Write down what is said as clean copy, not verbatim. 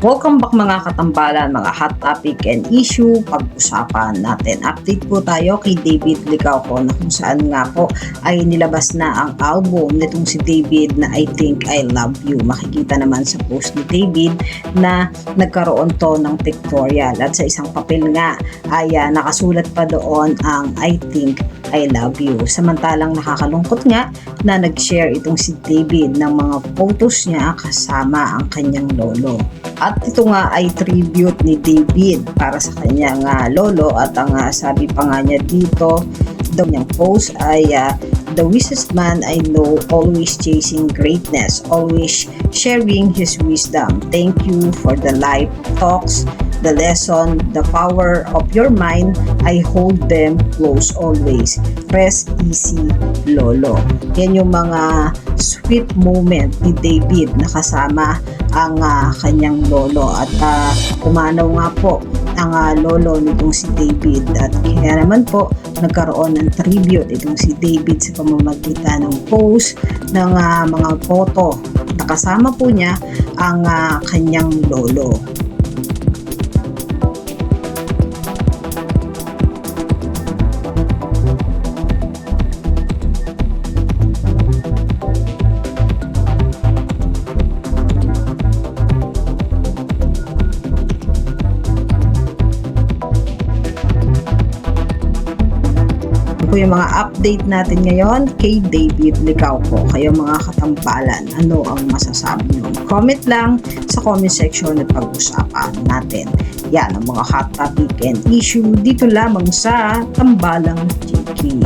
Welcome back mga katambalan, mga hot topic and issue, pag-usapan natin. Update po tayo kay David Licauco na kung saan nga po ay nilabas na ang album nitong si David na I Think I Love You. Makikita naman sa post ni David na nagkaroon to ng pictorial at sa isang papel nga ay nakasulat pa doon ang I Think I Love You. Samantalang nakakalungkot nga na nag-share itong si David ng mga photos niya kasama ang kanyang lolo. At ito nga ay tribute ni David para sa kanyang lolo at ang sabi pa nga niya dito, daw niyang post ay the wisest man I know, always chasing greatness, always sharing his wisdom. Thank you for the life talks, the lesson, the power of your mind. I hold them close always. Rest easy, Lolo. Yan yung mga sweet moment ni David na kasama ang kanyang lolo at pumanaw nga po ang lolo nitong si David at kaya naman po nagkaroon ng tribute itong si David sa pamamagitan ng post ng mga photo na kasama po niya ang kanyang lolo. Po yung mga update natin ngayon kay David Licauco. Kayo mga katambalan, ano ang masasabi nyo? Comment lang sa comment section at pag-usapan natin. Yan ang mga hot topic and issue dito lamang sa Tambalang Chiki.